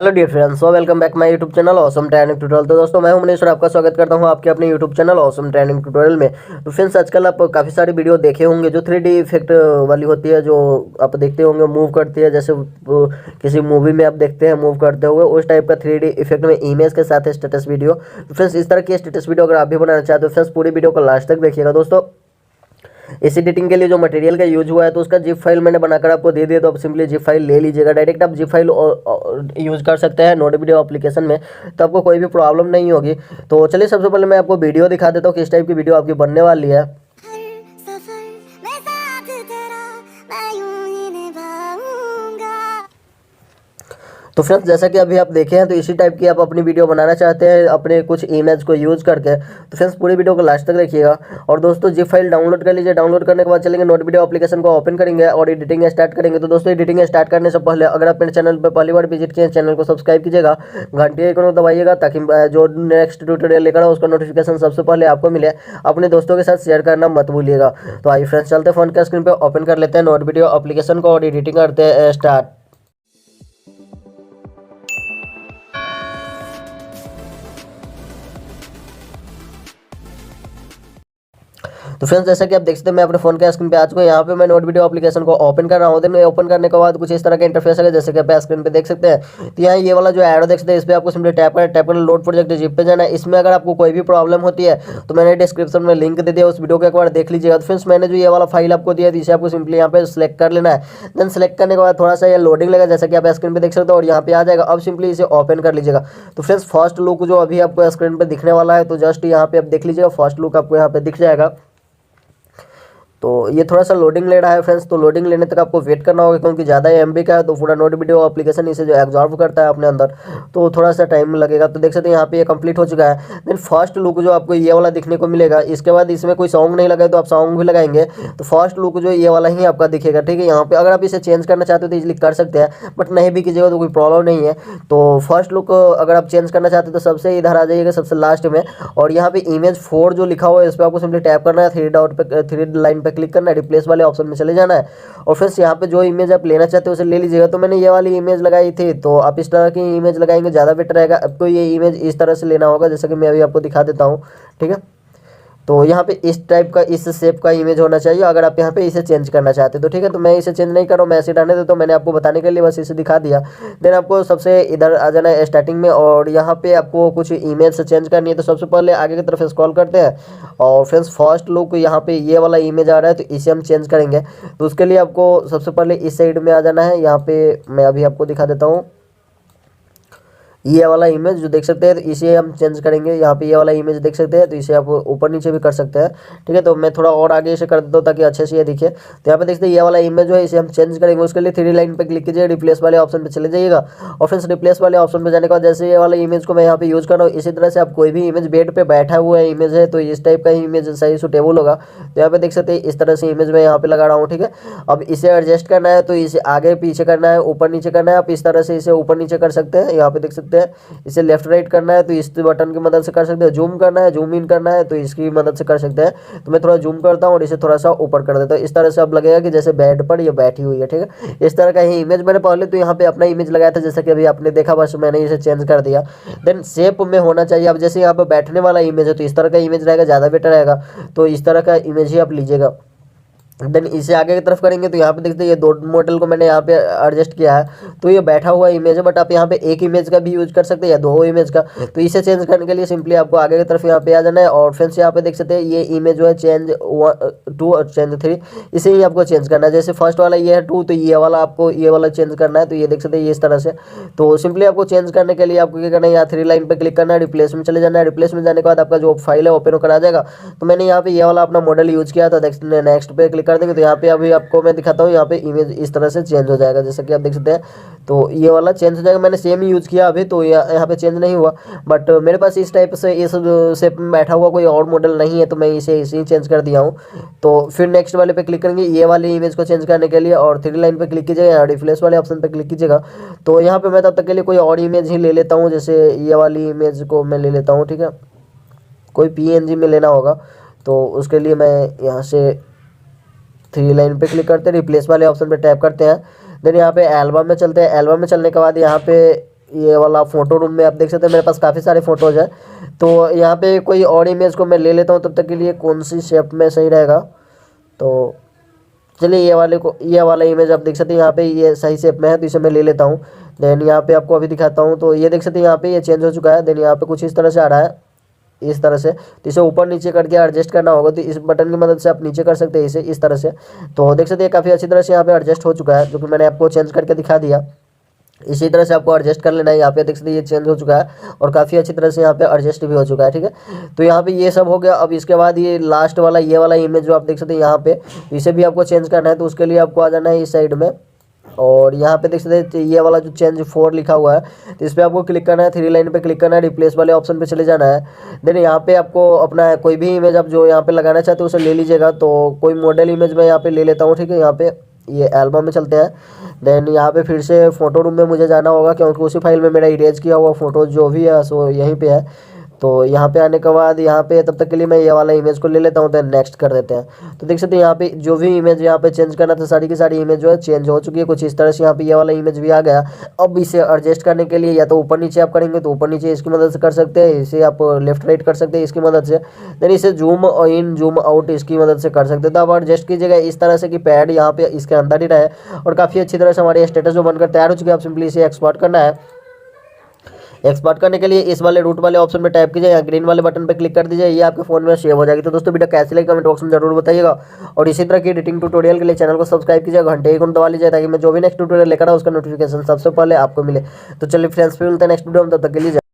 Hello dear friends, so welcome back my YouTube channel awesome training tutorial. तो दोस्तों मैं हूं मनीष और आपका स्वागत करता हूं आपके अपने YouTube channel awesome training tutorial में। तो फ्रेंड्स, आजकल आप काफ़ी सारी वीडियो देखे होंगे जो 3D इफेक्ट वाली होती है, जो आप देखते होंगे मूव करती है, जैसे किसी मूवी में आप देखते हैं मूव करते हुए, उस टाइप का 3D इफेक्ट में इमेज के साथ स्टेटस वीडियो। तो फ्रेंड्स, इस तरह की स्टेटस वीडियो अगर आप भी बनाना चाहते हो फ्रेंड्स, पूरी वीडियो को लास्ट तक देखिएगा। दोस्तों, इस एडिटिंग के लिए जो मटेरियल का यूज हुआ है तो उसका जिप फाइल मैंने बनाकर आपको दे दिया, तो आप सिंपली जिप फाइल ले लीजिएगा। डायरेक्ट आप जिप फाइल यूज कर सकते हैं नोट वीडियो एप्लीकेशन में, तो आपको कोई भी प्रॉब्लम नहीं होगी। तो चलिए सबसे पहले मैं आपको वीडियो दिखा देता हूँ किस टाइप की वीडियो आपकी बनने वाली है। तो फ्रेंड्स, जैसा कि अभी आप देखे हैं, तो इसी टाइप की आप अपनी वीडियो बनाना चाहते हैं अपने कुछ इमेज को यूज करके, तो फ्रेंड्स पूरी वीडियो को लास्ट तक देखिएगा। और दोस्तों, जिप फाइल डाउनलोड कर लीजिए। डाउनलोड करने के बाद चलेंगे नोट वीडियो एप्लीकेशन को ओपन करेंगे और एडिटिंग स्टार्ट करेंगे। तो दोस्तों, एडिटिंग स्टार्ट करने से पहले अगर आप मेरे चैनल पर पहली बार विजिट किए, चैनल को सब्सक्राइब कीजिएगा, घंटी आइकन को दबाइएगा, ताकि जो नेक्स्ट ट्यूटोरियल लेकर आओ उसका नोटिफिकेशन सबसे पहले आपको मिले। अपने दोस्तों के साथ शेयर करना मत भूलिएगा। तो आइए फ्रेंड्स, चलते फोन के स्क्रीन पर ओपन कर लेते हैं नोट वीडियो एप्लीकेशन को और एडिटिंग करते हैं स्टार्ट। तो फ्रेंड्स, जैसा कि आप देख सकते हैं, मैं अपने फोन के स्क्रीन पे आ चुका हूँ। यहाँ पे मैं नोट वीडियो एप्लीकेशन को ओपन कर रहा हूँ। देन ओपन करने के बाद कुछ इस तरह का इंटरफेस है, जैसे कि आप स्क्रीन पे देख सकते हैं। तो यहाँ ये वाला जो एरो देख सकते हैं, इस पर आपको सिंपली टैप कर लोड प्रोजेक्ट जिप पे जाना है। इसमें अगर आपको कोई भी प्रॉब्लम होती है तो मैंने डिस्क्रिप्शन में लिंक दे दिया, उस वीडियो को एक बार देख लीजिएगा। तो फ्रेंड्स, मैंने जो ये वाला फाइल आपको दिया इसे आपको सिंपली यहाँ पे सिलेक्ट कर लेना है। देन सिलेक्ट करने के बाद थोड़ा सा ये लोडिंग लगा, जैसा कि आप स्क्रीन पे देख सकते हो, और यहाँ पे आ जाएगा। अब सिंपली इसे ओपन कर लीजिएगा। तो फ्रेंड्स, फर्स्ट लुक जो अभी आपको स्क्रीन पे दिखने वाला है, तो जस्ट यहाँ पे आप देख लीजिएगा, फर्स्ट लुक आपको यहाँ पे दिख जाएगा। तो ये थोड़ा सा लोडिंग ले रहा है फ्रेंड्स, तो लोडिंग लेने तक आपको वेट करना होगा, क्योंकि ज़्यादा एमबी का है, तो पूरा नोट वीडियो एप्लीकेशन इसे जो एब्जॉर्व करता है अपने अंदर, तो थोड़ा सा टाइम लगेगा। तो देख सकते हैं यहाँ पे ये कंप्लीट हो चुका है। देन फर्स्ट लुक जो आपको ये वाला दिखने को मिलेगा, इसके बाद इसमें कोई सॉन्ग नहीं लगा तो आप सॉन्ग भी लगाएंगे, तो फर्स्ट लुक जो ये वाला ही आपका दिखेगा। ठीक है, यहाँ पे अगर आप इसे चेंज करना चाहते हो तो इजिली कर सकते हैं, बट नहीं भी कीजिएगा तो कोई प्रॉब्लम नहीं है। तो फर्स्ट लुक अगर आप चेंज करना चाहते हो तो सबसे इधर आ जाइएगा, सबसे लास्ट में, और यहाँ पे इमेज 4 जो लिखा हुआ है इस पर आपको सिंपली टैप करना है, थ्री लाइन पे क्लिक करना है, रिप्लेस वाले ऑप्शन में चले जाना है। और फिर यहाँ पे जो इमेज आप लेना चाहते हो उसे ले लीजिएगा। तो मैंने ये वाली इमेज लगाई थी, तो आप इस तरह की इमेज लगाएंगे ज़्यादा बेटर रहेगा। आपको ये इमेज इस तरह से लेना होगा, जैसा कि मैं अभी आपको दिखा देता हूँ। ठीक है, तो यहाँ पे इस टाइप का, इस शेप का इमेज होना चाहिए अगर आप यहाँ पे इसे चेंज करना चाहते हो। तो ठीक है, तो मैं इसे चेंज नहीं कर रहा हूँ, मैं ऐसे रहने देता हूँ, मैंने आपको बताने के लिए बस इसे दिखा दिया। देन आपको सबसे इधर आ जाना है स्टार्टिंग में, और यहाँ पे आपको कुछ इमेज से चेंज करनी है। तो सबसे पहले आगे की तरफ स्क्रॉल करते हैं, और फ्रेंड्स फर्स्ट लुक यहाँ पे ये वाला इमेज आ रहा है, तो इसे हम चेंज करेंगे। तो उसके लिए आपको सबसे पहले इस साइड में आ जाना है। यहाँ पे मैं अभी आपको दिखा देता हूँ, ये वाला इमेज जो देख सकते हैं, तो इसे हम चेंज करेंगे। यहाँ पे ये वाला इमेज देख सकते हैं, तो इसे आप ऊपर नीचे भी कर सकते हैं। ठीक है, तो मैं थोड़ा और आगे इसे कर देता हूँ ताकि अच्छे से ये दिखे। तो यहाँ पे देखते हैं ये वाला इमेज जो है इसे हम चेंज करेंगे। उसके लिए 3 लाइन पे क्लिक कीजिए, रिप्लेस वाले ऑप्शन पे चले जाइएगा। और फिर रिप्लेस वाले ऑप्शन पे जाने के बाद जैसे ये वाला इमेज को मैं यहाँ पे यूज कर रहा हूँ, इसी तरह से आप कोई भी इमेज बेड पे बैठा हुआ इमेज है तो इस टाइप का इमेज सही सुटेबल होगा। तो यहाँ पे देख सकते हैं इस तरह से इमेज मैं यहाँ पे लगा रहा हूँ। ठीक है, अब इसे एडजस्ट करना है, तो इसे आगे पीछे करना है, ऊपर नीचे करना है। आप इस तरह से इसे ऊपर नीचे कर सकते हैं। यहाँ पे देख सकते हैं इसे लेफ्ट राइट करना है तो इस बटन की मदद से कर सकते हैं। जूम करना है, जूम इन करना है, तो इसकी मदद से कर सकते हैं। तो मैं थोड़ा जूम करता हूँ और इसे थोड़ा सा ऊपर कर देता हूँ। इस तरह से अब लगेगा कि जैसे बेड पर ये बैठी हुई है। ठीक है, इस तरह का ही इमेज मैंने पहले तो यहाँ पे अपना इमेज लगाया था, जैसा कि अभी आपने देखा, बस मैंने इसे चेंज कर दिया। देन शेप में होना चाहिए। अब जैसे यहाँ पे बैठने वाला इमेज है तो इस तरह का इमेज रहेगा, ज़्यादा बेटर रहेगा। तो इस तरह का इमेज ही आप लीजिएगा। देन इसे आगे की तरफ करेंगे तो यहाँ पे देखते हैं ये 2 मॉडल को मैंने यहाँ पे एडजस्ट किया है, तो ये बैठा हुआ इमेज है, बट आप यहाँ पे एक इमेज का भी यूज कर सकते हैं या 2 इमेज का। तो इसे चेंज करने के लिए सिंपली आपको आगे की तरफ यहाँ पे आ जाना है, और फ्रेंड्स यहाँ पे देख सकते हैं ये इमेज जो है चेंज 2 और चेंज 3, इसे ही आपको चेंज करना है। जैसे फर्स्ट वाला ये है 2, तो ये वाला आपको ये वाला चेंज करना है। तो ये देख सकते हैं ये इस तरह से। तो सिंपली आपको चेंज करने के लिए आपको क्या करना है, यहाँ 3 लाइन पे क्लिक करना है, रिप्लेस में चले जाना है। रिप्लेस में जाने के बाद आपका जो फाइल है ओपन होकर आ जाएगा। तो मैंने यहाँ पे ये वाला अपना मॉडल यूज किया था, नेक्स्ट पे क्लिक कर देंगे तो यहाँ पे अभी आपको मैं दिखाता हूँ, यहाँ पे इमेज इस तरह से चेंज हो जाएगा, जैसा कि आप देख सकते हैं। तो ये वाला चेंज हो जाएगा। मैंने सेम ही यूज़ किया अभी, तो यहाँ पे चेंज नहीं हुआ, बट मेरे पास इस टाइप से इस शेप में बैठा हुआ कोई और मॉडल नहीं है, तो मैं इसे ही चेंज कर दिया हूँ। तो फिर नेक्स्ट वाले पे क्लिक करेंगे ये वाली इमेज को चेंज करने के लिए, और 3 लाइन पे क्लिक कीजिएगा, रिप्लेस वाले ऑप्शन पे क्लिक कीजिएगा। तो यहाँ पे मैं तब तक के लिए कोई और इमेज ही ले लेता हूँ, जैसे ये वाली इमेज को मैं ले लेता हूँ। ठीक है, कोई PNG में लेना होगा, तो उसके लिए मैं यहाँ से 3 लाइन पे क्लिक करते हैं, रिप्लेस वाले ऑप्शन पे टैप करते हैं। देन यहाँ पे एल्बम में चलते हैं। एल्बम में चलने के बाद यहाँ पे ये वाला फ़ोटो रूम में आप देख सकते हैं मेरे पास काफ़ी सारे फ़ोटोज़ हैं। तो यहाँ पे कोई और इमेज को मैं ले लेता हूँ, तब तक के लिए कौन सी शेप में सही रहेगा। तो चलिए ये वाला इमेज आप देख सकते हैं यहाँ पे ये सही शेप में है, तो इसे मैं ले लेता हूँ। देन यहाँ पे आपको अभी दिखाता हूँ, तो ये देख सकते हैं यहाँ पे ये चेंज हो चुका है। देन यहाँ पे कुछ इस तरह से आ रहा है, इस तरह से। तो इसे ऊपर नीचे करके एडजस्ट करना होगा, तो इस बटन की मदद से आप नीचे कर सकते हैं इसे इस तरह से। तो देख सकते हैं काफ़ी अच्छी तरह से यहाँ पे एडजस्ट हो चुका है, जो कि मैंने आपको चेंज करके दिखा दिया। इसी तरह से आपको एडजस्ट कर लेना है। यहाँ पे देख सकते हैं ये चेंज हो चुका है और काफ़ी अच्छी तरह से यहाँ पे एडजस्ट भी हो चुका है, ठीक है। तो यहाँ पे ये सब हो गया। अब इसके बाद ये लास्ट वाला ये वाला इमेज जो आप देख सकते हैं यहाँ पे, इसे भी आपको चेंज करना है। तो उसके लिए आपको आ जाना है इस साइड में, और यहाँ पे देख सकते हैं ये वाला जो चेंज 4 लिखा हुआ है, तो इस पर आपको क्लिक करना है, 3 लाइन पे क्लिक करना है, रिप्लेस वाले ऑप्शन पे चले जाना है। देन यहाँ पे आपको अपना कोई भी इमेज आप जो यहाँ पे लगाना चाहते हो उसे ले लीजिएगा। तो कोई मॉडल इमेज मैं यहाँ पे ले लेता हूँ, ठीक है। यहाँ पे ये एल्बम में चलते हैं। देन यहाँ पे फिर से फ़ोटो रूम में मुझे जाना होगा, क्योंकि उसी फाइल में मेरा इरेज किया हुआ फ़ोटो जो भी है सो यहीं पे है। तो यहाँ पे आने के बाद यहाँ पे तब तक के लिए मैं ये वाला इमेज को ले लेता हूँ, देन नेक्स्ट कर देते हैं। तो देख सकते हैं यहाँ पे जो भी इमेज यहाँ पे चेंज करना था सारी की सारी इमेज जो है चेंज हो चुकी है कुछ इस तरह से। यहाँ पे ये वाला इमेज भी आ गया। अब इसे एडजस्ट करने के लिए या तो ऊपर नीचे आप करेंगे तो ऊपर नीचे इसकी मदद से कर सकते हैं, इसे आप लेफ्ट राइट कर सकते हैं इसकी मदद से। देन इसे जूम इन जूम आउट इसकी मदद से कर सकते हैं। तो आप एडजस्ट कीजिएगा इस तरह से कि पैड यहाँ पे इसके अंदर ही रहे, और काफ़ी अच्छी तरह से हमारे स्टेटस जो बनकर तैयार हो चुके हैं। आप सिंपली इसे एक्सपोर्ट करना है। एक्सपोर्ट करने के लिए इस वाले रूट वाले ऑप्शन पे टाइप कीजिए, यहाँ ग्रीन वाले बटन पे क्लिक कर दीजिए, ये आपके फोन में सेव हो जाएगी। तो दोस्तों वीडियो कैसी लगी कमेंट बॉक्स में जरूर बताइएगा, और इसी तरह की एडिटिंग ट्यूटोरियल के लिए चैनल को सब्सक्राइब कीजिए, घंटे आइकन दबा लीजिए, ताकि मैं जो भी नेक्स्ट ट्यूटोरियल लेकर आऊँ उसका नोटिफिकेशन सबसे पहले आपको मिले। तो चलिए फ्रेंड्स, फिर मिलते हैं नेक्स्ट वीडियो में, तब तक के लिए।